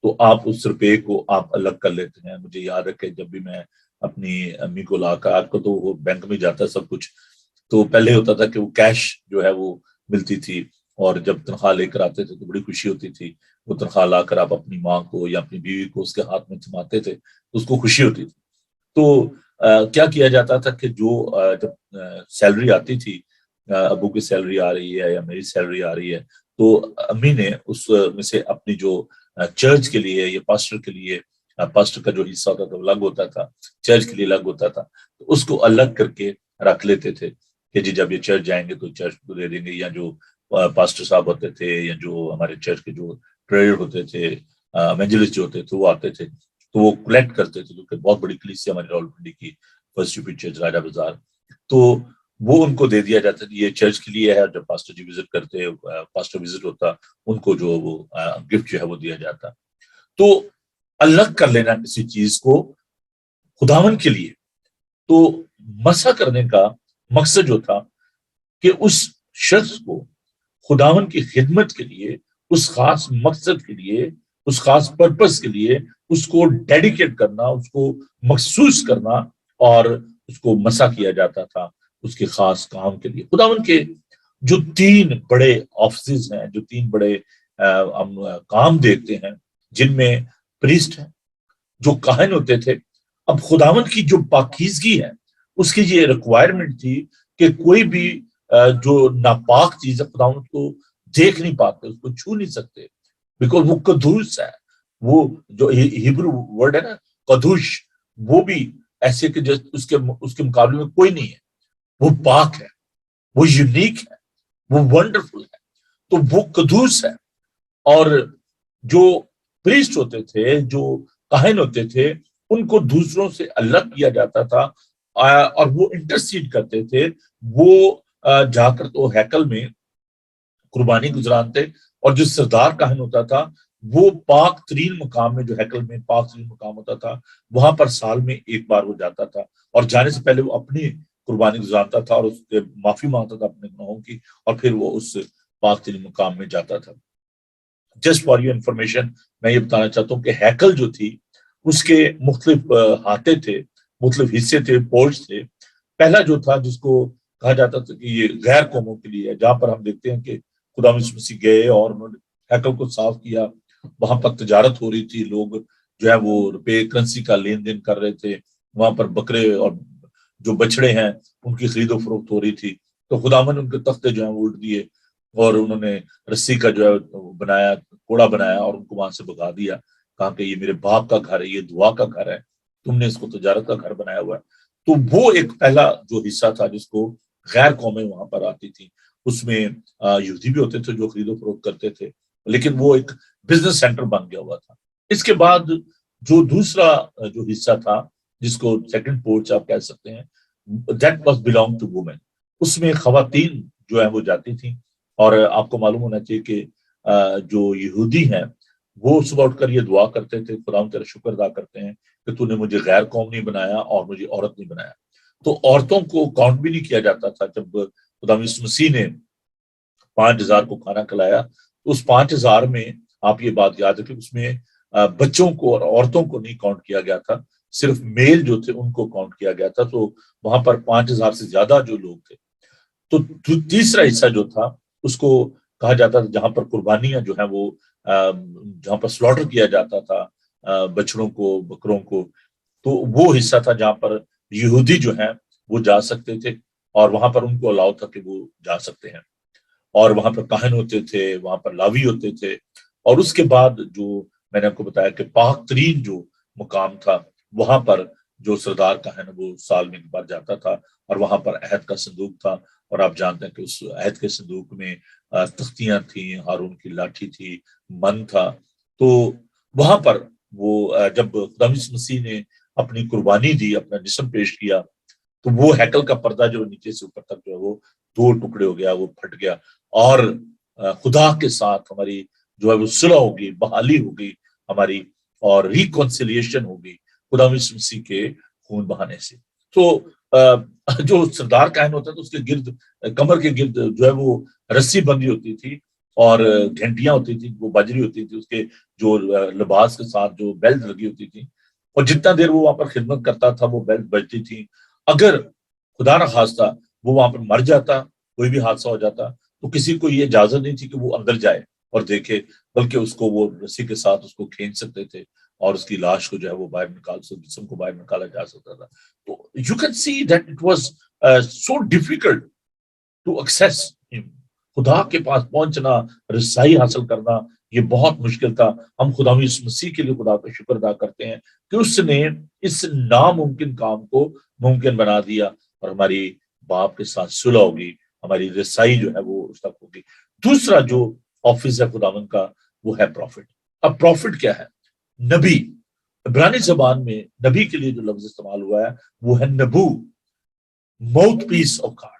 تو آپ اس روپے کو آپ الگ کر لیتے ہیں۔ مجھے یاد ہے کہ جب بھی میں اپنی امی کو لا کر، آج کو تو وہ بینک میں جاتا ہے سب کچھ، تو پہلے ہوتا تھا کہ وہ کیش جو ہے وہ ملتی تھی، اور جب تنخواہ لے کر آتے تھے تو بڑی خوشی ہوتی تھی۔ وہ تنخواہ لا کر آپ اپنی ماں کو یا اپنی بیوی کو اس کے ہاتھ میں تھماتے تھے، اس کو خوشی ہوتی تھی۔ تو کیا کیا جاتا تھا کہ جو جب سیلری آتی تھی، ابو کی سیلری آ رہی ہے یا میری سیلری آ رہی ہے، تو امی نے اس میں سے اپنی جو چرچ کے لیے یا پاسٹر کے لیے، پاسٹر کا جو حصہ ہوتا تھا وہ الگ ہوتا تھا، چرچ کے لیے الگ ہوتا تھا، تو اس کو الگ کر کے رکھ لیتے تھے کہ جی جب یہ چرچ جائیں گے تو چرچ کو دے دیں گے، یا جو پاسٹر صاحب ہوتے تھے یا جو ہمارے چرچ کے جو ٹریڈر ہوتے تھے، ایونجلسٹ جو ہوتے تھے، وہ آتے تھے تو وہ کلیکٹ کرتے تھے، کیونکہ بہت بڑی کلیسیا ہماری راولپنڈی کی فرسٹ یو پی چرچ راجہ بازار، تو وہ ان کو دے دیا جاتا ہے، یہ چرچ کے لیے ہے۔ جب پاسٹر جی وزٹ کرتے، پاسٹر وزٹ ہوتا، ان کو جو وہ گفٹ جو ہے وہ دیا جاتا۔ تو الگ کر لینا کسی چیز کو خداون کے لیے، تو مسح کرنے کا مقصد جو تھا کہ اس شخص کو خداون کی خدمت کے لیے، اس خاص مقصد کے لیے، اس خاص پرپس کے لیے اس کو ڈیڈیکیٹ کرنا، اس کو مخصوص کرنا، اور اس کو مسح کیا جاتا تھا اس کے خاص کام کے لیے۔ خداون کے جو 3 بڑے آفسز ہیں، جو 3 بڑے ہم کام دیکھتے ہیں، جن میں پریسٹ ہیں، جو کاہن ہوتے تھے۔ اب خداون کی جو پاکیزگی ہے، اس کی یہ ریکوائرمنٹ تھی کہ کوئی بھی جو ناپاک چیز ہے خداون کو دیکھ نہیں پاتے، اس کو چھو نہیں سکتے، بیکاز وہ قدوس ہے۔ وہ جو ہیبرو ورڈ ہے نا قدوش، وہ بھی ایسے کہ اس کے مقابلے میں کوئی نہیں ہے، وہ پاک ہے، وہ یونیک ہے، وہ ونڈرفل ہے، تو وہ قدوس ہے۔ اور جو پریسٹ ہوتے تھے، جو کاہن ہوتے تھے، ان کو دوسروں سے الگ کیا جاتا تھا، اور وہ انٹرسیڈ کرتے تھے۔ وہ جا کر تو ہیکل میں قربانی گزرانتے، اور جو سردار کاہن ہوتا تھا وہ پاک ترین مقام میں، جو ہیکل میں پاک ترین مقام ہوتا تھا، وہاں پر سال میں ایک بار وہ جاتا تھا، اور جانے سے پہلے وہ اپنی قربانی گزارتا تھا اور اس سے معافی مانگتا تھا اپنے گناہوں کی، اور پھر وہ اس پاک ترین مقام میں جاتا تھا۔ جسٹ فار یور انفارمیشن، میں یہ بتانا چاہتا ہوں کہ ہیکل جو تھی اس کے مختلف ہاتھے تھے، مختلف حصے تھے، پورش تھے۔ پہلا جو تھا جس کو کہا جاتا تھا کہ یہ غیر قوموں کے لیے ہے، جہاں پر ہم دیکھتے ہیں کہ خدا یسوع مسیح گئے اور انہوں نے ہیکل کو صاف کیا، وہاں پر تجارت ہو رہی تھی، لوگ جو ہے وہ روپے کرنسی کا لین دین کر رہے تھے، وہاں پر بکرے اور جو بچڑے ہیں ان کی خرید و فروخت ہو رہی تھی۔ تو خداوند نے ان کے تختے جو ہیں وہ الٹ دیے، اور انہوں نے رسی کا جو ہے بنایا، کوڑا بنایا، اور ان کو وہاں سے بھگا دیا، کہا کہ یہ میرے باپ کا گھر ہے، یہ دعا کا گھر ہے، تم نے اس کو تجارت کا گھر بنایا ہوا ہے۔ تو وہ ایک پہلا جو حصہ تھا جس کو غیر قومیں وہاں پر آتی تھی، اس میں یہودی بھی ہوتے تھے جو خرید و فروخت کرتے تھے، لیکن وہ ایک بزنس سینٹر بن گیا ہوا تھا۔ اس کے بعد جو دوسرا جو حصہ تھا، جس کو سیکنڈ پورچ آپ کہہ سکتے ہیں، دیٹ واز بیلانگ ٹو وومن، اس میں خواتین جو ہیں وہ جاتی تھیں۔ اور آپ کو معلوم ہونا چاہیے کہ جو یہودی ہیں وہ صبح اٹھ کر یہ دعا کرتے تھے، خدا تیرا شکر ادا کرتے ہیں کہ تو نے مجھے غیر قوم نہیں بنایا اور مجھے عورت نہیں بنایا۔ تو عورتوں کو کاؤنٹ بھی نہیں کیا جاتا تھا جب خدا یسوع مسیح نے 5000 کو کھانا کھلایا، اس 5000 میں آپ یہ بات یاد رکھیں اس میں بچوں کو اور عورتوں کو نہیں کاؤنٹ کیا گیا تھا، صرف میل جو تھے ان کو کاؤنٹ کیا گیا تھا. تو وہاں پر 5000 سے زیادہ جو لوگ تھے. تو تیسرا حصہ جو تھا اس کو کہا جاتا تھا جہاں پر قربانیاں جو ہیں وہ جہاں پر سلاٹر کیا جاتا تھا بچڑوں کو، بکروں کو، تو وہ حصہ تھا جہاں پر یہودی جو ہیں وہ جا سکتے تھے اور وہاں پر ان کو الاؤ تھا کہ وہ جا سکتے ہیں. اور وہاں پر کاہن ہوتے تھے، وہاں پر لاوی ہوتے تھے. اور اس کے بعد جو میں نے آپ کو بتایا کہ پاک ترین جو مقام تھا وہاں پر جو سردار کاہن وہ سال میں ایک بار جاتا تھا اور وہاں پر عہد کا صندوق تھا. اور آپ جانتے ہیں کہ اس عہد کے صندوق میں تختیاں تھیں، ہارون کی لاٹھی تھی، من تھا. تو وہاں پر وہ جب خدا یسوع مسیح نے اپنی قربانی دی، اپنا جسم پیش کیا، تو وہ ہیکل کا پردہ جو نیچے سے اوپر تک جو ہے وہ 2 ٹکڑے ہو گیا، وہ پھٹ گیا. اور خدا کے ساتھ ہماری جو ہے وہ صلح ہوگی، بحالی ہوگی ہماری، اور ریکنسیلیشن ہوگی خدا یسوع مسیح کے خون بہانے سے. تو جو سردار کاہن ہوتا تھا اس کے گرد، کمر کے گرد جو ہے وہ رسی بندی ہوتی تھی اور گھنٹیاں ہوتی تھی، وہ بجری ہوتی تھی، اس کے جو لباس کے ساتھ جو بیلٹ لگی ہوتی تھی، اور جتنا دیر وہ وہاں پر خدمت کرتا تھا وہ بیلٹ بجتی تھی. اگر خدا نہ خواستہ وہ وہاں پر مر جاتا، کوئی بھی حادثہ ہو جاتا، تو کسی کو یہ اجازت نہیں تھی کہ وہ اندر جائے اور دیکھے، بلکہ اس کو وہ رسی کے ساتھ اس کو کھینچ سکتے تھے اور اس کی لاش کو جو ہے وہ باہر نکال سکتے، جسم کو باہر نکالا جا سکتا تھا. تو you can see that it was so difficult to access ہم. خدا کے پاس پہنچنا، رسائی حاصل کرنا، یہ بہت مشکل تھا. ہم خدا یسوع مسیح کے لیے خدا کا شکر ادا کرتے ہیں کہ اس نے اس ناممکن کام کو ممکن بنا دیا اور ہماری باپ کے ساتھ صلح ہوگی، ہماری رسائی جو ہے وہ اس تک ہوگی. دوسرا جو آفس ہے خداوند کا وہ ہے پروفٹ. اب پروفٹ کیا ہے؟ نبی. عبرانی زبان میں نبی کے لیے جو لفظ استعمال ہوا ہے وہ ہے نبو، ماؤتھ پیس آف گاڈ.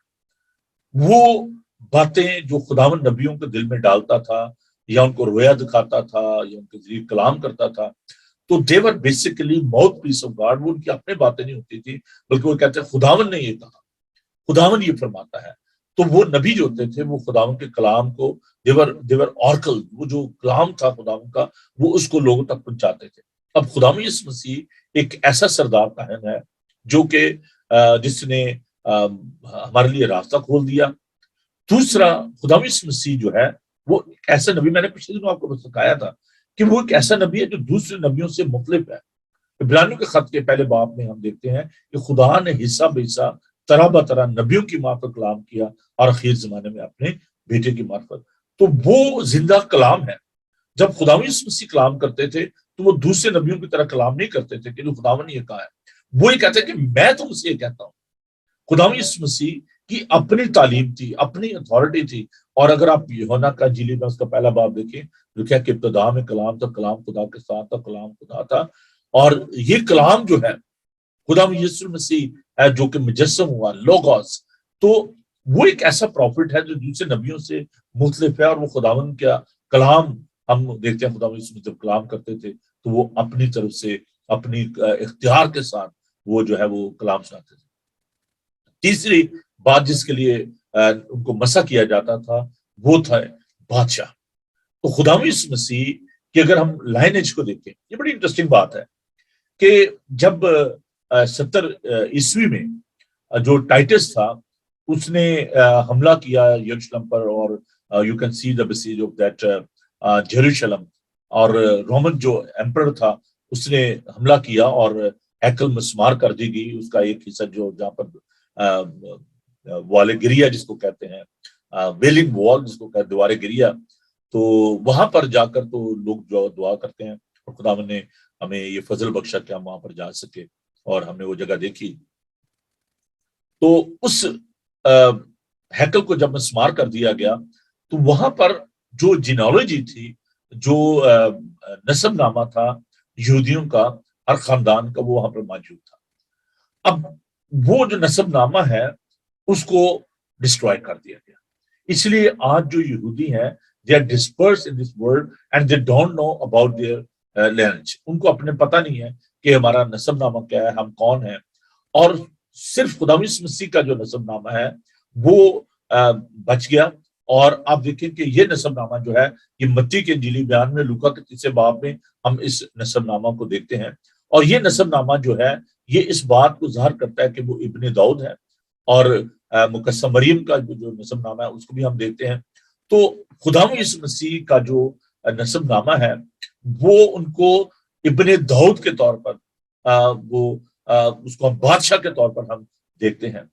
وہ باتیں جو خداوند نبیوں کے دل میں ڈالتا تھا یا ان کو رویا دکھاتا تھا یا ان کے ذریعے کلام کرتا تھا، تو they were basically mouthpiece of God. وہ ان کی اپنی باتیں نہیں ہوتی تھی، بلکہ وہ کہتے ہیں خداوند نے یہ کہا، خداوند یہ فرماتا ہے. تو وہ نبی جو ہوتے تھے وہ خداوند کے کلام کو دیور آرکل، وہ جو کلام تھا خداوند کا وہ اس کو لوگوں تک پہنچاتے تھے. اب خداوند یسوع مسیح ایک ایسا سردار کاہن ہے جو کہ جس نے ہمارے لیے راستہ کھول دیا. دوسرا خداوند یسوع مسیح جو ہے وہ ایک ایسا نبی، میں نے پچھلے دنوں آپ کو بتایا تھا کہ وہ ایک ایسا نبی ہے جو دوسرے نبیوں سے مختلف ہے. عبرانیوں کے خط کے پہلے باب میں ہم دیکھتے ہیں کہ خدا نے حصہ بے حصہ، طرح بطرح نبیوں کی معرفت کلام کیا اور اخیر زمانے میں اپنے بیٹے کی معرفت. تو وہ زندہ کلام ہے. جب خداوند یسوع مسیح کلام کرتے تھے تو وہ دوسرے نبیوں کی طرح کلام نہیں کرتے تھے کہ جو خداوند نے یہ کہا ہے، وہ یہ کہتے ہیں کہ میں تم سے یہ کہتا ہوں. خداوند یسوع مسیح کی اپنی تعلیم تھی، اپنی اتھارٹی تھی. اور اگر آپ یوحنا کا انجیل میں اس کا پہلا باب دیکھیں، جو کہ ابتدا میں کلام تھا، کلام خدا کے ساتھ تھا، کلام خدا تھا. اور یہ کلام جو ہے خداوند یسوع مسیح ہے جو کہ مجسم ہوا، لوگوس. تو وہ ایک ایسا پروفٹ ہے جو دوسرے نبیوں سے مختلف ہے. اور وہ خداوند کا کلام ہم دیکھتے ہیں، خداوند یسوع مسیح جب کلام کرتے تھے تو وہ اپنی طرف سے اپنی اختیار کے ساتھ وہ جو ہے وہ کلام سناتے تھے. تیسری بات جس کے لیے ان کو مسح کیا جاتا تھا وہ تھا بادشاہ. تو خداوند یسوع مسیح کہ اگر ہم لائنیج کو دیکھیں، یہ بڑی انٹرسٹنگ بات ہے کہ جب 70 عیسوی میں جو ٹائٹس تھا اس نے حملہ کیا یروشلم پر، اور you can see the besiege of that Jerusalem. اور رومن جو ایمپرر تھا اس نے حملہ کیا اور ہیکل مسمار کر دی گئی. اس کا ایک حصہ جو جہاں پر والے گریا جس کو کہتے ہیں، ویلنگ وال جس کو کہتے ہیں، دیوارے گریا، تو وہاں پر جا کر تو لوگ جو دعا کرتے ہیں اور خداوند نے ہمیں یہ فضل بخشا کہ ہم وہاں پر جا سکے اور ہم نے وہ جگہ دیکھی. تو اس ہیکل کو جب مسمار کر دیا گیا تو وہاں پر جو جینالوجی تھی، جو نسب نامہ تھا یہودیوں کا، ہر خاندان کا، وہ وہاں پر موجود تھا. اب وہ جو نسب نامہ ہے اس کو ڈسٹروائے کر دیا گیا. اس لیے آج جو یہودی ہیں they are dispersed in this world and they don't know about their lineage. ان کو اپنے پتہ نہیں ہے کہ ہمارا نسب نامہ کیا ہے، ہم کون ہیں. اور صرف خداوند یسوع مسیح کا جو نسب نامہ ہے وہ بچ گیا. اور آپ دیکھیں کہ یہ نسب نامہ جو ہے یہ متی کے انجیلی بیان میں، لوکا کے 3 باب میں ہم اس نسب نامہ کو دیکھتے ہیں. اور یہ نسب نامہ جو ہے یہ اس بات کو ظاہر کرتا ہے کہ وہ ابن داؤد ہے. اور مقدسہ مریم کا جو نسب نامہ ہے اس کو بھی ہم دیکھتے ہیں. تو خداوند یسوع مسیح کا جو نسب نامہ ہے وہ ان کو ابن داؤد کے طور پر وہ اس کو ہم بادشاہ کے طور پر ہم دیکھتے ہیں.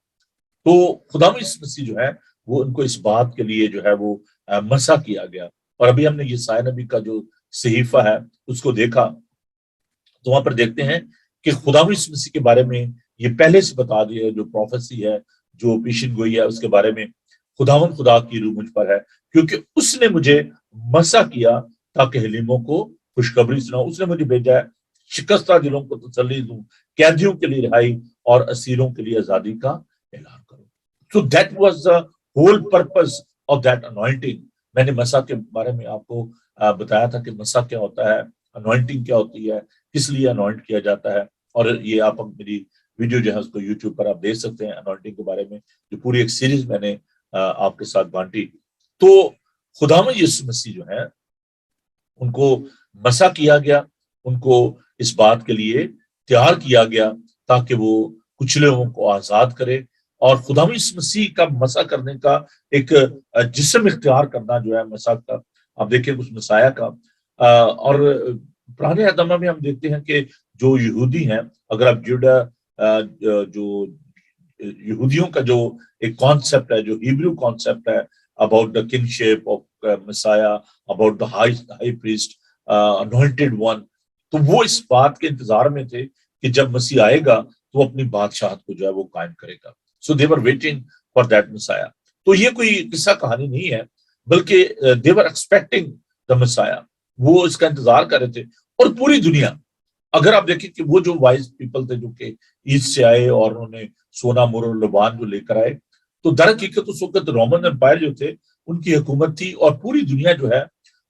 تو خداوند یسوع مسیح جو ہے وہ ان کو اس بات کے لیے جو ہے وہ مسح کیا گیا. اور ابھی ہم نے یسایا نبی کا جو صحیفہ ہے اس کو دیکھا تو وہاں پر دیکھتے ہیں کہ خداوند یسوع مسیح کے بارے میں یہ پہلے سے بتا دیا، جو پروفیسی ہے، جو پیشن گوئی ہے، اس کے بارے میں خداوند خدا کی روح مجھ پر ہے کیونکہ اس نے مجھے مسح کیا تاکہ حلیموں کو خوشخبری سناؤں. اس نے مجھے بھیجا ہے شکستہ دلوں کو تسلی دوں، قیدیوں کے لیے رہائی اور اسیروں کے لیے آزادی کا اعلان کروں. So that was the whole purpose of that anointing. میں نے مسح کے بارے میں آپ کو بتایا تھا کہ مسح کیا ہوتا ہے، انوائنٹنگ کیا ہوتی ہے، کس لیے انوائنٹ کیا جاتا ہے. اور یہ آپ میری ویڈیو جو ہے اس کو یوٹیوب پر آپ دیکھ سکتے ہیں انوائنٹنگ کے بارے میں، جو پوری ایک سیریز میں نے آپ کے ساتھ بانٹی. تو خداوند یسوع مسیح جو ہے ان کو مسح کیا گیا، ان کو اس بات کے لیے تیار کیا گیا تاکہ وہ کچلے لوگوں کو آزاد کرے. اور خداوند یسوع مسیح کا مسح کرنے کا ایک جسم اختیار کرنا جو ہے مسح کا، آپ دیکھیں اس مسیح کا. اور پرانے عہد میں ہم دیکھتے ہیں کہ جو یہودی ہیں، اگر آپ جو یہودیوں کا جو ایک کانسیپٹ ہے، جو ہیبریو کانسیپٹ ہے about the kinship of Messiah, about the high priest, anointed one، تو وہ اس بات کے انتظار میں تھے کہ جب مسیح آئے گا تو وہ اپنی بادشاہت کو جو ہے وہ قائم کرے گا. So they were waiting for that Messiah. تو یہ کوئی قصہ کہانی نہیں ہے، بلکہ they were expecting the Messiah. وہ اس کا انتظار کر رہے تھے. اور پوری دنیا، اگر آپ دیکھیں کہ وہ جو وائز پیپل تھے جو کہ ایسٹ سے آئے اور انہوں نے سونا مور اور لبان جو لے کر آئے، تو در حقیقت اس وقت رومن امپائر جو تھے ان کی حکومت تھی. اور پوری دنیا جو ہے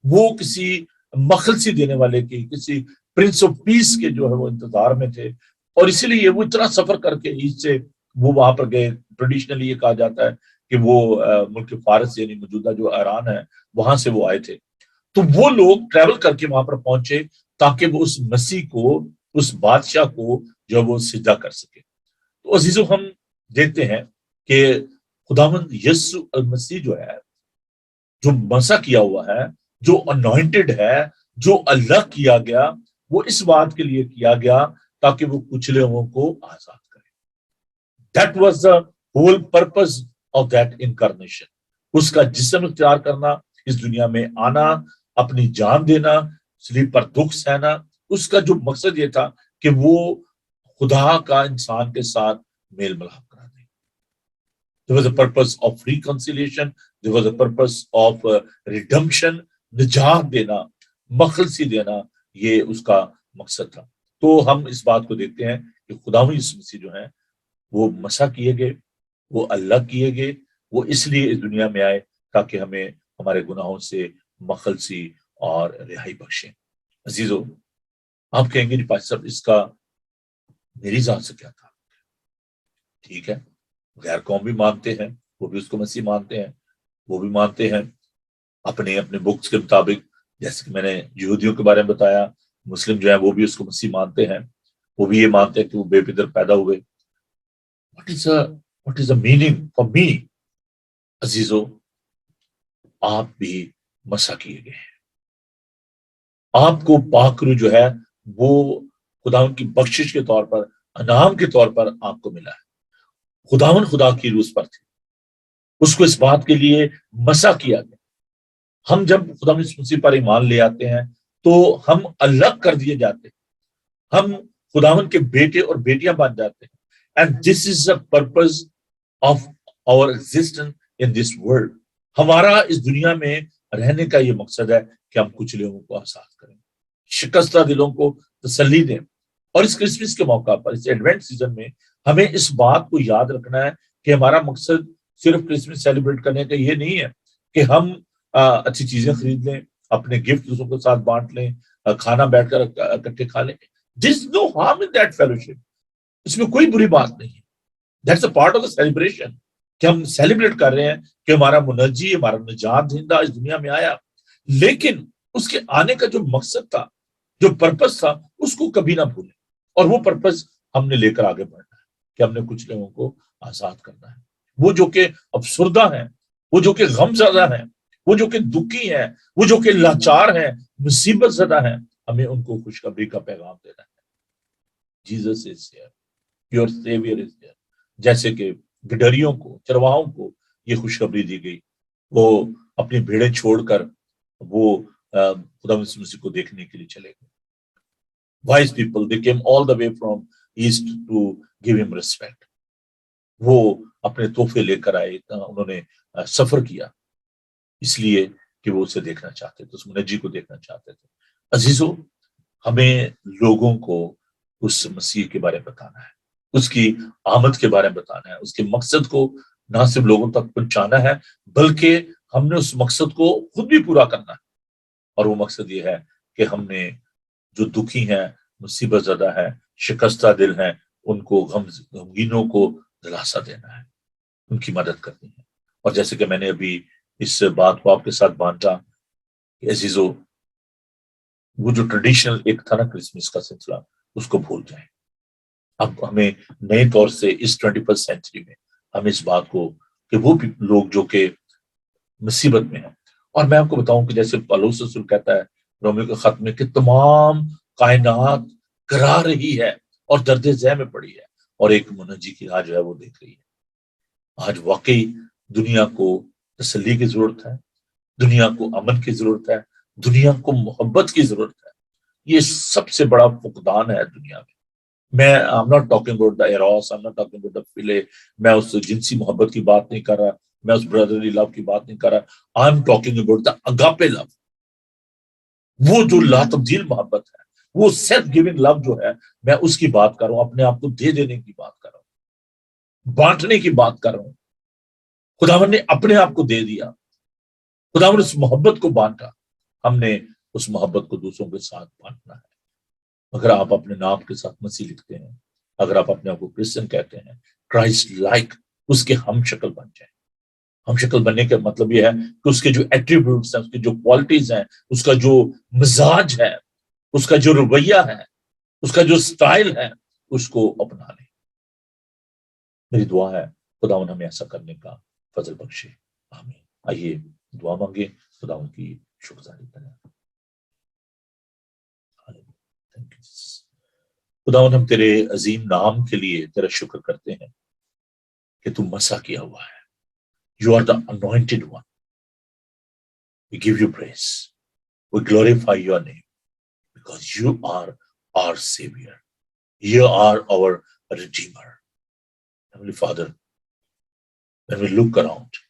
وہ کسی مخلصی دینے والے کی، کسی پرنس آف پیس کے جو ہے وہ انتظار میں تھے. اور اسی لیے وہ اتنا سفر کر کے ایسٹ سے وہ وہاں پر گئے. ٹریڈیشنلی یہ کہا جاتا ہے کہ وہ ملک فارس یعنی موجودہ جو ایران ہے وہاں سے وہ آئے تھے. تو وہ لوگ ٹریول کر کے وہاں پر پہنچے تاکہ وہ اس مسیح کو، اس بادشاہ کو جو وہ سجدہ کر سکے. تو عزیزو ہم دیکھتے ہیں کہ خداوند یسوع مسیح جو ہے، جو مسح کیا ہوا ہے، جو انوائنٹڈ ہے، جو اللہ کیا گیا، وہ اس بات کے لیے کیا گیا تاکہ وہ کچلے لوگوں کو آزاد کرے. That was the whole purpose of that incarnation. اس کا جسم اختیار کرنا، اس دنیا میں آنا، اپنی جان دینا، صلیب پر دکھ سہنا، اس کا جو مقصد یہ تھا کہ وہ خدا کا انسان کے ساتھ میل ملاپ کرا دے. There was a purpose of reconciliation. There was a purpose of redemption. نجات دینا، مخلصی دینا، یہ اس کا مقصد تھا. تو ہم اس بات کو دیکھتے ہیں کہ خداوند یسوع مسیح جو ہیں وہ مسح کیے گئے، وہ اللہ کیے گئے، وہ اس لیے اس دنیا میں آئے تاکہ ہمیں ہمارے گناہوں سے مخلصی اور رہائی بخشیں. عزیزو، آپ کہیں گے جی پاسٹر صاحب اس کا میری ذات سے کیا تھا؟ ٹھیک ہے، غیر قوم بھی مانتے ہیں، وہ بھی اس کو مسیح مانتے ہیں، وہ بھی مانتے ہیں اپنے اپنے بکس کے مطابق. جیسے کہ میں نے یہودیوں کے بارے میں بتایا، مسلم جو ہیں وہ بھی اس کو مسیح مانتے ہیں، وہ بھی یہ مانتے ہیں کہ وہ بے پدر پیدا ہوئے. What is the meaning for me؟ عزیزو، آپ بھی مسح کیے گئے ہیں. آپ کو پاک روح جو ہے وہ خداوند کی بخشش کے طور پر، انعام کے طور پر آپ کو ملا ہے. خداوند خدا کی روح پر تھی، اس کو اس بات کے لیے مسح کیا گیا. ہم جب خداوند یسوع مسیح پر ایمان لے آتے ہیں تو ہم الگ کر دیے جاتے ہیں، ہم خداوند کے بیٹے اور بیٹیاں بن جاتے ہیں. And this is the purpose of our existence in this world. ہمارا اس دنیا میں رہنے کا یہ مقصد ہے کہ ہم کچھ لوگوں کو آزاد کریں، شکستہ دلوں کو تسلی دیں. اور اس کرسمس کے موقع پر، اس ایڈوینٹ سیزن میں ہمیں اس بات کو یاد رکھنا ہے کہ ہمارا مقصد صرف کرسمس سیلیبریٹ کرنے کا یہ نہیں ہے کہ ہم اچھی چیزیں خرید لیں، اپنے گفٹ دوسروں کے ساتھ بانٹ لیں، کھانا بیٹھ کر اکٹھے کھا لیں. There's no harm in that fellowship. اس میں کوئی بری بات نہیں ہے. That's a part of the celebration. کہ ہم سیلیبریٹ کر رہے ہیں کہ ہمارا منجی ہمارا نجات دہندہ اس دنیا میں آیا، لیکن اس کے آنے کا جو مقصد تھا، جو پرپس تھا، اس کو کبھی نہ بھولیں. اور وہ پرپس ہم نے لے کر آگے بڑھنا ہے کہ ہم نے کچھ لوگوں کو آزاد کرنا ہے. وہ جو کہ افسردہ ہیں، وہ جو کہ غم زدہ ہیں، وہ جو کہ دکھی ہیں، وہ جو کہ لاچار ہیں، مصیبت زدہ ہیں، ہمیں ان کو خوشخبری کا پیغام دینا ہے. Jesus is here, your severe is here. جیسے کہ گڈریوں کو، چرواہوں کو یہ خوشخبری دی گئی، وہ اپنی بھیڑیں چھوڑ کر وہ خدا مسیح کو دیکھنے کے لیے چلے گئے. wise people, they came all the way from east to give him respect. وہ اپنے تحفے لے کر آئے، انہوں نے سفر کیا اس لیے کہ وہ اسے دیکھنا چاہتے تھے، اس منجی کو دیکھنا چاہتے تھے. عزیزو، ہمیں لوگوں کو اس مسیح کے بارے میں بتانا ہے، اس کی آمد کے بارے میں بتانا ہے، اس کے مقصد کو نہ صرف لوگوں تک پہنچانا ہے بلکہ ہم نے اس مقصد کو خود بھی پورا کرنا ہے. اور وہ مقصد یہ ہے کہ ہم نے جو دکھی ہیں، مصیبت زدہ ہیں، شکستہ دل ہیں، ان کو غمگینوں کو دلاسا دینا ہے، ان کی مدد کرنی ہے. اور جیسے کہ میں نے ابھی اس بات کو آپ کے ساتھ بانٹا کہ عزیزو، وہ جو ٹریڈیشنل ایک تھا نا کرسمس کا سلسلہ، اس کو بھول جائیں. اب ہمیں نئے طور سے اس 21 سینچری میں ہم اس بات کو کہ وہ بھی لوگ جو کہ مصیبت میں ہیں. اور میں آپ کو بتاؤں کہ جیسے پالوس رسول کہتا ہے رومیو کے خط میں کہ تمام کائنات کرا رہی ہے اور درد ذہ میں پڑی ہے، اور ایک منجی کی راہ جو ہے وہ دیکھ رہی ہے. آج واقعی دنیا کو تسلی کی ضرورت ہے، دنیا کو امن کی ضرورت ہے، دنیا کو محبت کی ضرورت ہے. یہ سب سے بڑا فقدان ہے دنیا میں. میں I'm not talking about the eros, I'm not talking about the philia. میں اس جنسی محبت کی بات نہیں کر رہا، میں اس برادرلی لو کی بات نہیں کر رہا. I'm talking about the agape love. وہ جو لا تبدیل محبت ہے، وہ سیلف گیونگ لو جو ہے، میں اس کی بات کر رہا ہوں، اپنے آپ کو دے دینے کی بات کر رہا ہوں، بانٹنے کی بات کر رہا ہوں. خداوند نے اپنے آپ کو دے دیا، خداوند اس محبت کو بانٹا، ہم نے اس محبت کو دوسروں کے ساتھ بانٹنا ہے. اگر آپ اپنے نام کے ساتھ مسیح لکھتے ہیں، اگر آپ اپنے آپ کو کرسچن کہتے ہیں، کرائسٹ لائک، اس کے ہم شکل بن جائیں. ہم شکل بننے کا مطلب یہ ہے کہ اس کے جو ایٹریبیوٹس ہیں، اس کی جو کوالٹیز ہیں، اس کا جو مزاج ہے، اس کا جو رویہ ہے، اس کا جو سٹائل ہے، اس کو اپنا لیں. میری دعا ہے خداوند ہمیں ایسا کرنے کا فضل بخشے. آمین. آئیے دعا مانگے، خداوند کی شکرگزاری کریں. خداوند، ہم تیرے عظیم نام کے لیے تیرا شکر کرتے ہیں کہ تو مسا کیا ہوا ہے. You are the anointed one. We give you praise. We glorify your name because you are our Savior. You are our Redeemer. Heavenly Father, when we look around,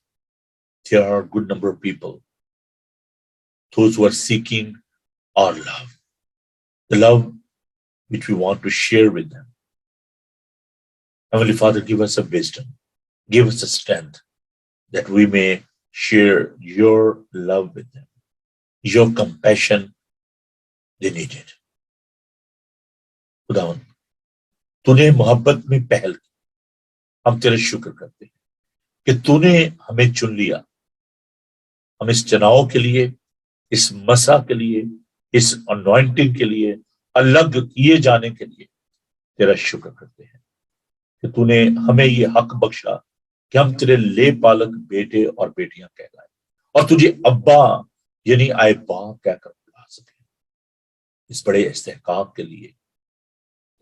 there are a good number of people, those who are seeking our love, the love which we want to share with them. Heavenly Father, give us a wisdom, give us a strength that we may share your love with them, your compassion they needed. خداوند، تو نے محبت میں پہل کی. ہم تیرے شکر کرتے ہیں کہ تو نے ہمیں چن لیا. ہم اس چناؤ کے لیے، اس مسا کے لیے، اس انوائنٹنگ کے لیے، الگ کیے جانے کے لیے تیرا شکر کرتے ہیں کہ تو نے ہمیں یہ حق بخشا کہ ہم تیرے لے پالک بیٹے اور بیٹیاں کہلائیں اور تجھے ابا یعنی آئے باپ کہہ کر بلا سکیں. اس بڑے استحقاق کے لیے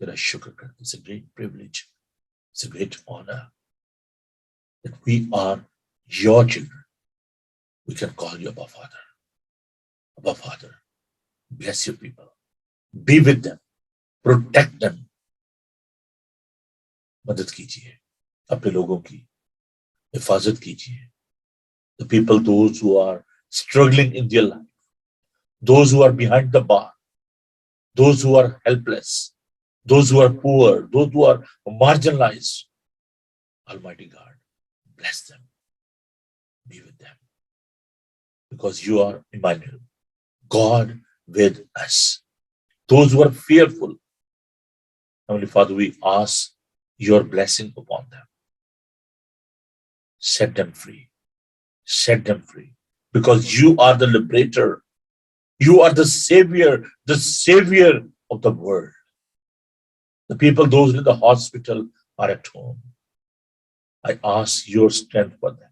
تیرا شکر کرتے. It's a great privilege, it's a great honor that we are your children. We can call you Abba Father. Abba Father, bless your people, be with them, protect them. مدد کیجیے، اپنے لوگوں کی حفاظت کیجیے. The people, those who are struggling in their life, those who are behind the bar, those who are helpless, those who are poor, those who are marginalized. Almighty God, bless them, be with them, because you are Emmanuel, God with us. Those who are fearful, Heavenly Father, we ask your blessing upon them. set them free, set them free, because you are the liberator, you are the savior of the world. The people, those in the hospital are at home. I ask your strength for them.